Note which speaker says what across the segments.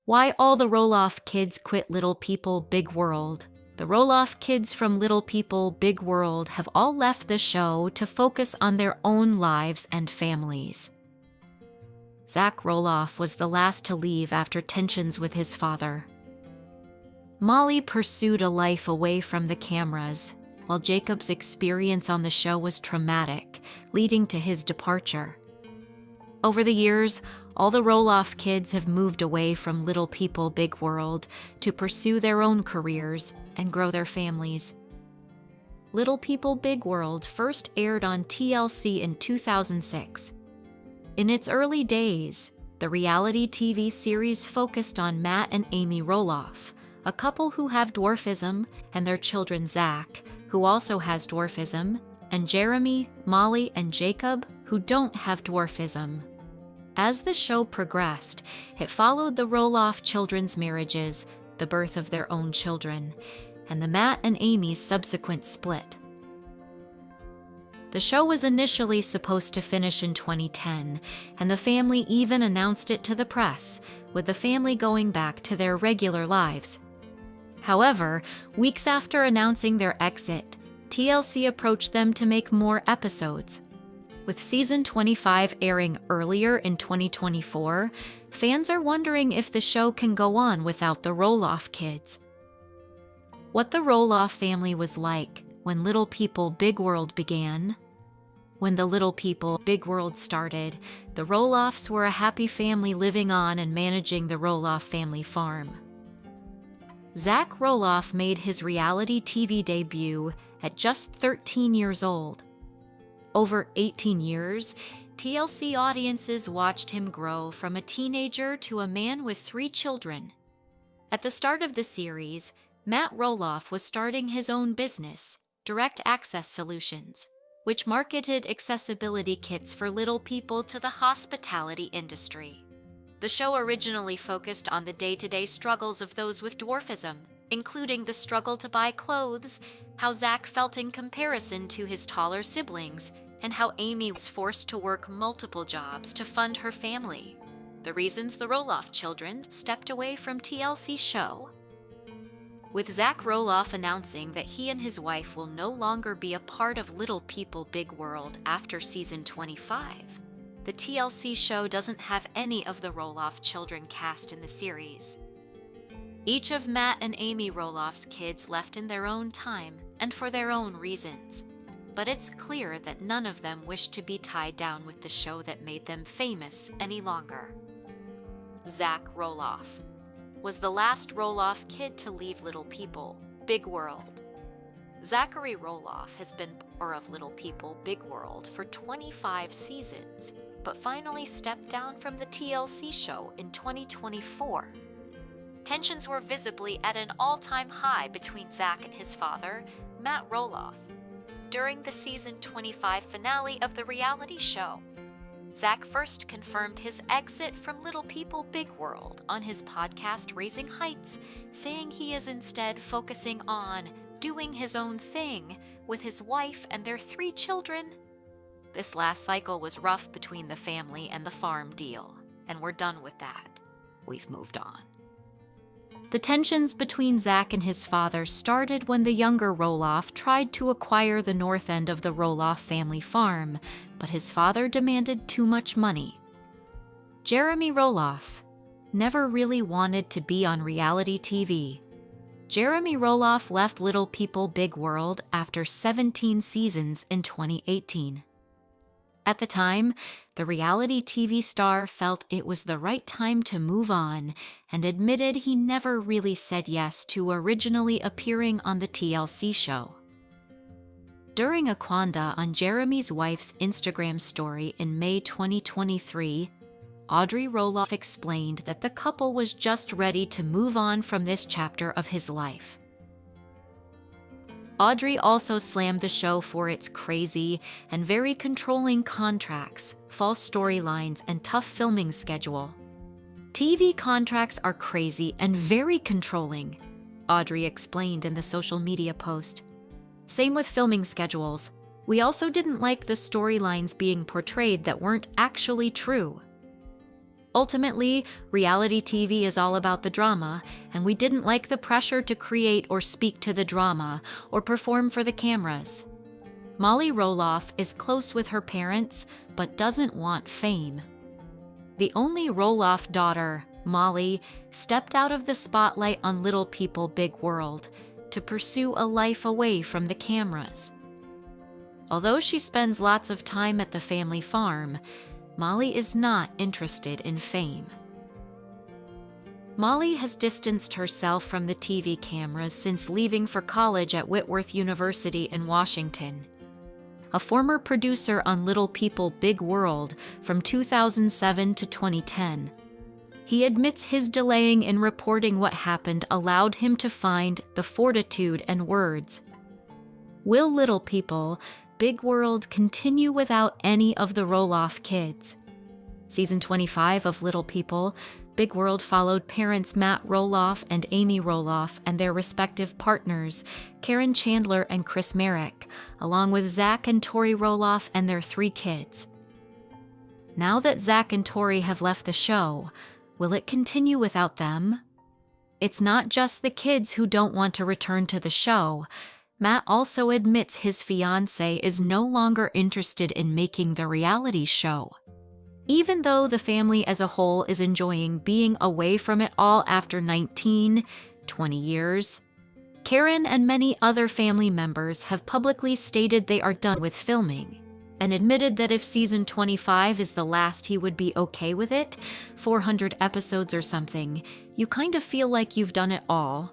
Speaker 1: Why all the Roloff kids quit Little People Big World. The Roloff kids from Little People Big World have all left the show to focus on their own lives and families. Zach Roloff was the last to leave after tensions with his father. Molly pursued a life away from the cameras, while Jacob's experience on the show was traumatic, leading to his departure. Over the years, all the Roloff kids have moved away from Little People Big World to pursue their own careers and grow their families. Little People Big World first aired on TLC in 2006. In its early days, the reality TV series focused on Matt and Amy Roloff, a couple who have dwarfism, and their children Zach, who also has dwarfism, and Jeremy, Molly, and Jacob, who don't have dwarfism. As the show progressed, it followed the Roloff children's marriages, the birth of their own children, and the Matt and Amy's subsequent split. The show was initially supposed to finish in 2010, and the family even announced it to the press, with the family going back to their regular lives. However, weeks after announcing their exit, TLC approached them to make more episodes. With season 25 airing earlier in 2024, fans are wondering if the show can go on without the Roloff kids. What the Roloff family was like when Little People Big World began. When the Little People Big World started, the Roloffs were a happy family living on and managing the Roloff family farm. Zach Roloff made his reality TV debut at just 13 years old. Over 18 years, TLC audiences watched him grow from a teenager to a man with 3 children. At the start of the series, Matt Roloff was starting his own business, Direct Access Solutions, which marketed accessibility kits for little people to the hospitality industry. The show originally focused on the day-to-day struggles of those with dwarfism, including the struggle to buy clothes, how Zach felt in comparison to his taller siblings, and how Amy was forced to work multiple jobs to fund her family. The reasons the Roloff children stepped away from TLC's show. With Zach Roloff announcing that he and his wife will no longer be a part of Little People Big World after season 25, the TLC show doesn't have any of the Roloff children cast in the series. Each of Matt and Amy Roloff's kids left in their own time and for their own reasons, but it's clear that none of them wish to be tied down with the show that made them famous any longer. Zach Roloff was the last Roloff kid to leave Little People Big World. Zachary Roloff has been part of Little People Big World for 25 seasons, but finally stepped down from the TLC show in 2024. Tensions were visibly at an all-time high between Zach and his father, Matt Roloff, during the season 25 finale of the reality show. Zach first confirmed his exit from Little People Big World on his podcast Raising Heights, saying he is instead focusing on doing his own thing with his wife and their 3 children. This last cycle was rough between the family and the farm deal, and we're done with that. We've moved on. The tensions between Zach and his father started when the younger Roloff tried to acquire the north end of the Roloff family farm, but his father demanded too much money. Jeremy Roloff never really wanted to be on reality TV. Jeremy Roloff left Little People Big World after 17 seasons in 2018. At the time, the reality TV star felt it was the right time to move on and admitted he never really said yes to originally appearing on the TLC show. During a quanda on Jeremy's wife's Instagram story in May 2023, Audrey Roloff explained that the couple was just ready to move on from this chapter of his life. Audrey also slammed the show for its crazy and very controlling contracts, false storylines, and tough filming schedule. TV contracts are crazy and very controlling, Audrey explained in the social media post. Same with filming schedules. We also didn't like the storylines being portrayed that weren't actually true. Ultimately, reality TV is all about the drama, and we didn't like the pressure to create or speak to the drama or perform for the cameras. Molly Roloff is close with her parents, but doesn't want fame. The only Roloff daughter, Molly, stepped out of the spotlight on Little People, Big World to pursue a life away from the cameras. Although she spends lots of time at the family farm, Molly is not interested in fame. Molly has distanced herself from the TV cameras since leaving for college at Whitworth University in Washington. A former producer on Little People, Big World from 2007 to 2010, he admits his delaying in reporting what happened allowed him to find the fortitude and words. Will Little People, Big World continue without any of the Roloff kids? Season 25 of Little People, Big World followed parents Matt Roloff and Amy Roloff and their respective partners, Karen Chandler and Chris Merrick, along with Zach and Tori Roloff and their 3 kids. Now that Zach and Tori have left the show, will it continue without them? It's not just the kids who don't want to return to the show. Matt also admits his fiancée is no longer interested in making the reality show. Even though the family as a whole is enjoying being away from it all after 19, 20 years, Karen and many other family members have publicly stated they are done with filming, and admitted that if season 25 is the last, he would be okay with it, 400 episodes or something. You kind of feel like you've done it all.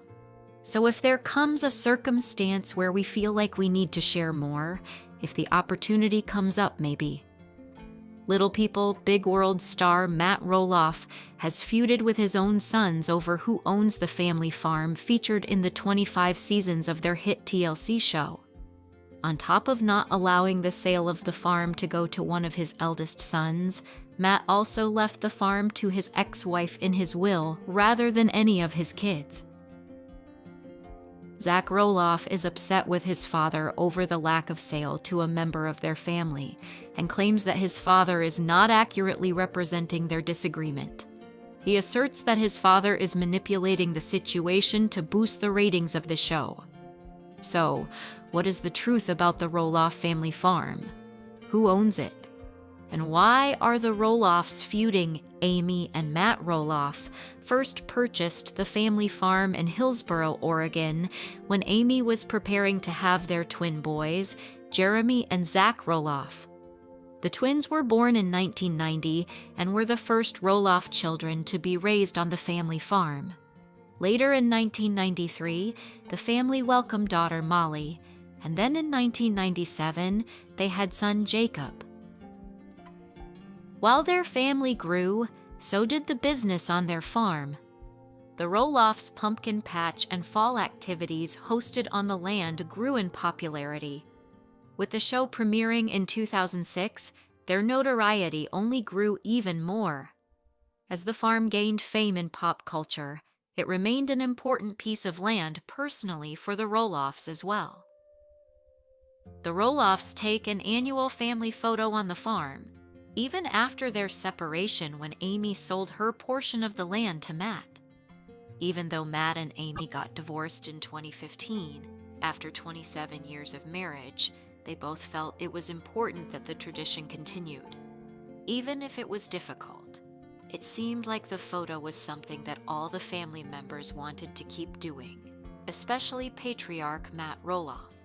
Speaker 1: So if there comes a circumstance where we feel like we need to share more, if the opportunity comes up maybe. Little People, Big World star Matt Roloff has feuded with his own sons over who owns the family farm featured in the 25 seasons of their hit TLC show. On top of not allowing the sale of the farm to go to one of his eldest sons, Matt also left the farm to his ex-wife in his will rather than any of his kids. Zach Roloff is upset with his father over the lack of sale to a member of their family and claims that his father is not accurately representing their disagreement. He asserts that his father is manipulating the situation to boost the ratings of the show. So, what is the truth about the Roloff family farm? Who owns it? And why are the Roloffs feuding? Amy and Matt Roloff first purchased the family farm in Hillsboro, Oregon, when Amy was preparing to have their twin boys, Jeremy and Zach Roloff. The twins were born in 1990 and were the first Roloff children to be raised on the family farm. Later in 1993, the family welcomed daughter Molly, and then in 1997, they had son Jacob. While their family grew, so did the business on their farm. The Roloffs' pumpkin patch and fall activities hosted on the land grew in popularity. With the show premiering in 2006, their notoriety only grew even more. As the farm gained fame in pop culture, it remained an important piece of land personally for the Roloffs as well. The Roloffs take an annual family photo on the farm, even after their separation when Amy sold her portion of the land to Matt. Even though Matt and Amy got divorced in 2015, after 27 years of marriage, they both felt it was important that the tradition continued. Even if it was difficult, it seemed like the photo was something that all the family members wanted to keep doing, especially patriarch Matt Roloff.